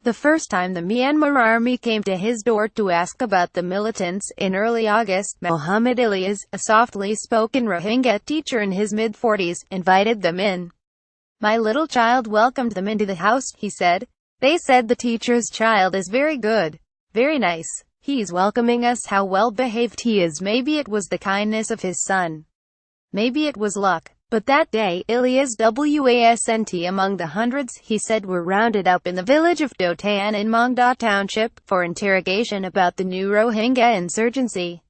The first time the Myanmar army came to his door to ask about the militants, in early August, Mohammed Ilias, a softly-spoken Rohingya teacher in his mid-40s, invited them in. "My little child welcomed them into the house," he said. "They said the teacher's child is very good. Very nice. He's welcoming us. How well-behaved he is. Maybe it was the kindness of his son. Maybe it was luck." But that day, Ilias wasn't among the hundreds, he said, were rounded up in the village of Dotan in Mongda Township, for interrogation about the new Rohingya insurgency.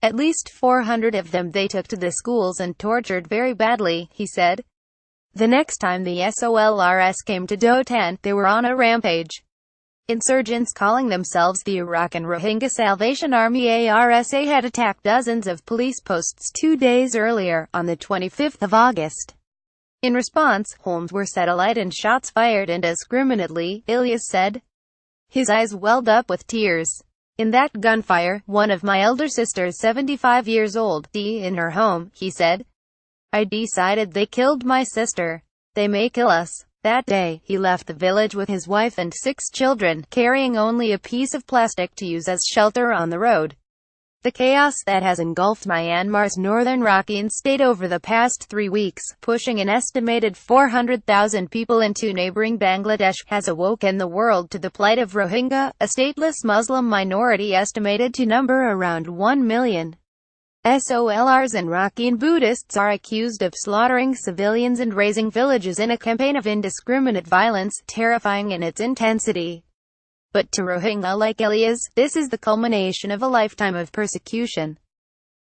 At least 400 of them they took to the schools and tortured very badly, he said. The next time the SOLRS came to Dotan, they were on a rampage. Insurgents calling themselves the Arakan Rohingya Salvation Army (ARSA) had attacked dozens of police posts 2 days earlier, on the 25th of August. In response, homes were set alight and shots fired indiscriminately, Ilias said. His eyes welled up with tears. "In that gunfire, one of my elder sisters, 75 years old, died in her home," he said. "I decided they killed my sister. They may kill us." That day, he left the village with his wife and 6 children, carrying only a piece of plastic to use as shelter on the road. The chaos that has engulfed Myanmar's northern Rakhine state over the past 3 weeks, pushing an estimated 400,000 people into neighboring Bangladesh, has awoken the world to the plight of Rohingya, a stateless Muslim minority estimated to number around 1 million. SOLRs and Rakhine Buddhists are accused of slaughtering civilians and razing villages in a campaign of indiscriminate violence, terrifying in its intensity. But to Rohingya like Ilias, this is the culmination of a lifetime of persecution.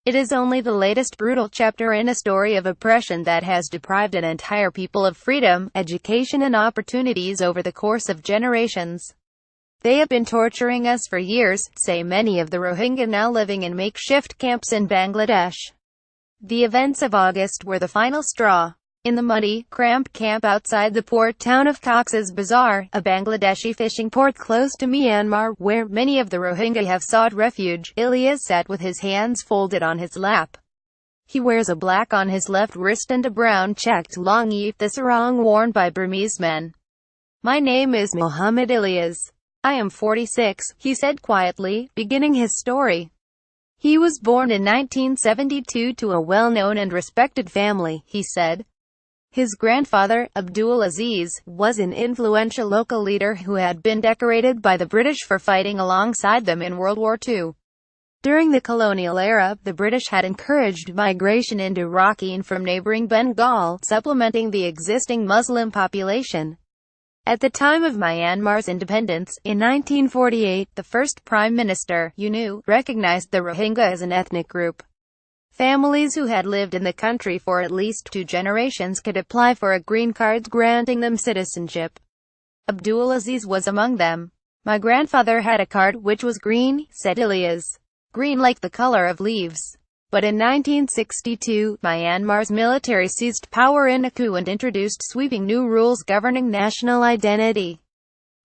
It is only the latest brutal chapter in a story of oppression that has deprived an entire people of freedom, education and opportunities over the course of generations. "They have been torturing us for years," say many of the Rohingya now living in makeshift camps in Bangladesh. The events of August were the final straw. In the muddy, cramped camp outside the port town of Cox's Bazar, a Bangladeshi fishing port close to Myanmar, where many of the Rohingya have sought refuge, Ilias sat with his hands folded on his lap. He wears a black on his left wrist and a brown checked long the sarong worn by Burmese men. "My name is Mohammed Ilias. I am 46, he said quietly, beginning his story. He was born in 1972 to a well-known and respected family, he said. His grandfather, Abdul Aziz, was an influential local leader who had been decorated by the British for fighting alongside them in World War II. During the colonial era, the British had encouraged migration into Rakhine from neighboring Bengal, supplementing the existing Muslim population. At the time of Myanmar's independence, in 1948, the first Prime Minister, U recognized the Rohingya as an ethnic group. Families who had lived in the country for at least 2 generations could apply for a green card granting them citizenship. Abdul Aziz was among them. "My grandfather had a card which was green," said Ilias. "Green like the color of leaves." But in 1962, Myanmar's military seized power in a coup and introduced sweeping new rules governing national identity.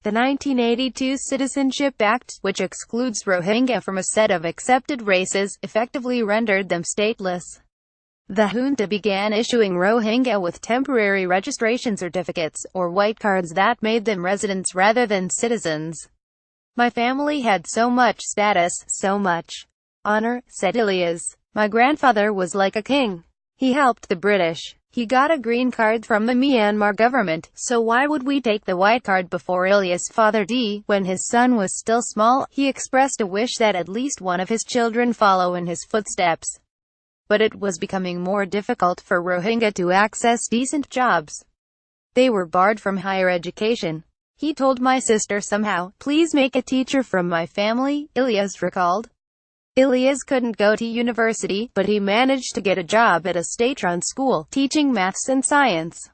The 1982 Citizenship Act, which excludes Rohingya from a set of accepted races, effectively rendered them stateless. The junta began issuing Rohingya with temporary registration certificates, or white cards that made them residents rather than citizens. "My family had so much status, so much honor," said Ilias. "My grandfather was like a king. He helped the British. He got a green card from the Myanmar government, so why would we take the white card?" Before Ilias' father died, when his son was still small, he expressed a wish that at least one of his children follow in his footsteps. But it was becoming more difficult for Rohingya to access decent jobs. They were barred from higher education. "He told my sister somehow, 'Please make a teacher from my family,'" Ilias recalled. Ilias couldn't go to university, but he managed to get a job at a state-run school, teaching maths and science.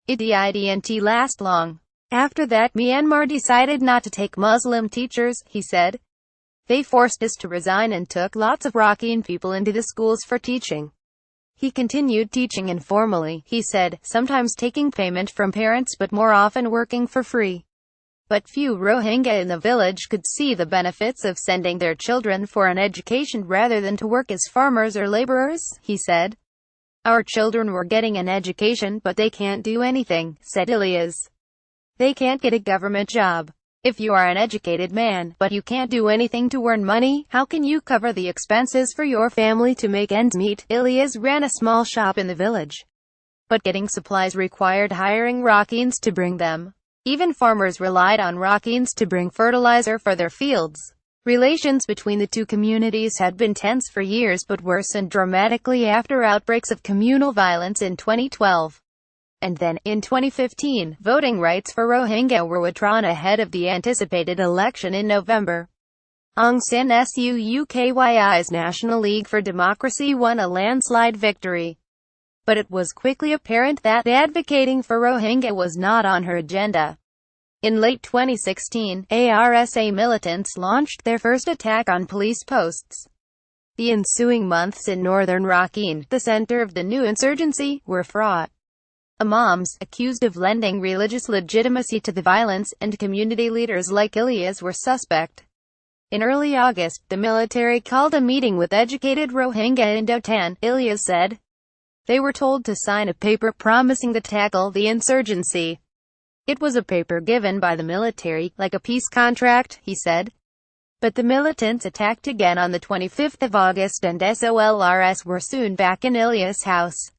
It didn't last long. After that, Myanmar decided not to take Muslim teachers, he said. "They forced us to resign and took lots of Rakhine people into the schools for teaching." He continued teaching informally, he said, sometimes taking payment from parents but more often working for free. But few Rohingya in the village could see the benefits of sending their children for an education rather than to work as farmers or laborers, he said. "Our children were getting an education but they can't do anything," said Ilias. "They can't get a government job. If you are an educated man, but you can't do anything to earn money, how can you cover the expenses for your family to make ends meet? Ilias ran a small shop in the village, but getting supplies required hiring Rohingyas to bring them. Even farmers relied on Rohingyas to bring fertilizer for their fields. Relations between the two communities had been tense for years but worsened dramatically after outbreaks of communal violence in 2012. And then, in 2015, voting rights for Rohingya were withdrawn ahead of the anticipated election in November. Aung San Suu Kyi's National League for Democracy won a landslide victory. But it was quickly apparent that advocating for Rohingya was not on her agenda. In late 2016, ARSA militants launched their first attack on police posts. The ensuing months in northern Rakhine, the center of the new insurgency, were fraught. Imams, accused of lending religious legitimacy to the violence, and community leaders like Ilias were suspect. In early August, the military called a meeting with educated Rohingya in Dotan, Ilias said. They were told to sign a paper promising to tackle the insurgency. It was a paper given by the military, like a peace contract, he said. But the militants attacked again on the 25th of August and SOLRS were soon back in Ilias' house.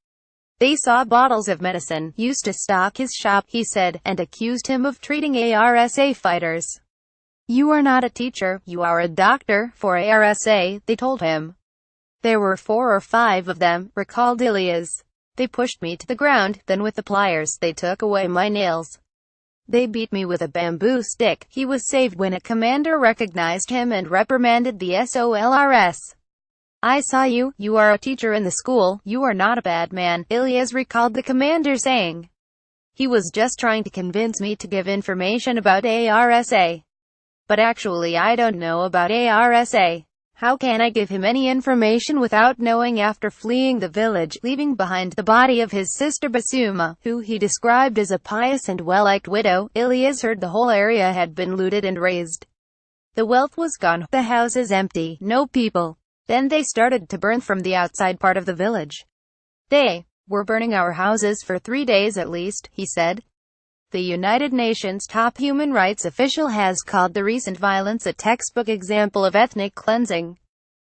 They saw bottles of medicine used to stock his shop, he said, and accused him of treating ARSA fighters. You are not a teacher, you are a doctor for ARSA, they told him. There were 4 or 5 of them, recalled Ilias. They pushed me to the ground, then with the pliers, they took away my nails. They beat me with a bamboo stick. He was saved when a commander recognized him and reprimanded the SOLRS. I saw you, you are a teacher in the school, you are not a bad man, Ilias recalled the commander saying. He was just trying to convince me to give information about ARSA. But actually I don't know about ARSA. How can I give him any information without knowing? After fleeing the village, leaving behind the body of his sister Basuma, who he described as a pious and well-liked widow, Ilias heard the whole area had been looted and razed. The wealth was gone, the houses empty, no people. Then they started to burn from the outside part of the village. They were burning our houses for 3 days at least, he said. The United Nations top human rights official has called the recent violence a textbook example of ethnic cleansing.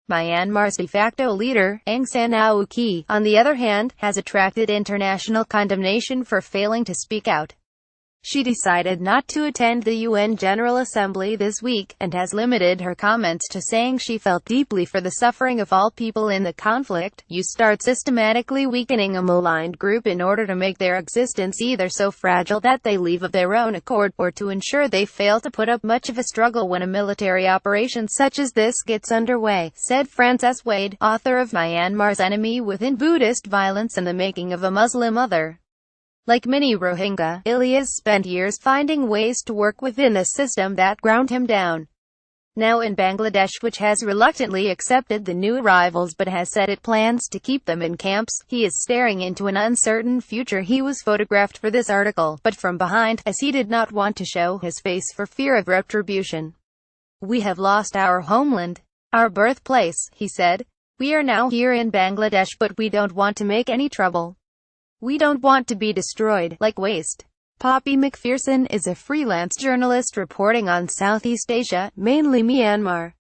Myanmar's de facto leader, Aung San Suu Kyi, on the other hand, has attracted international condemnation for failing to speak out. She decided not to attend the UN General Assembly this week, and has limited her comments to saying she felt deeply for the suffering of all people in the conflict. You start systematically weakening a maligned group in order to make their existence either so fragile that they leave of their own accord, or to ensure they fail to put up much of a struggle when a military operation such as this gets underway, said Frances Wade, author of Myanmar's Enemy Within Buddhist Violence and the Making of a Muslim Mother. Like many Rohingya, Ilias spent years finding ways to work within a system that ground him down. Now in Bangladesh, which has reluctantly accepted the new arrivals but has said it plans to keep them in camps, he is staring into an uncertain future. He was photographed for this article, but from behind, as he did not want to show his face for fear of retribution. We have lost our homeland, our birthplace, he said. We are now here in Bangladesh, but we don't want to make any trouble. We don't want to be destroyed, like waste. Poppy McPherson is a freelance journalist reporting on Southeast Asia, mainly Myanmar.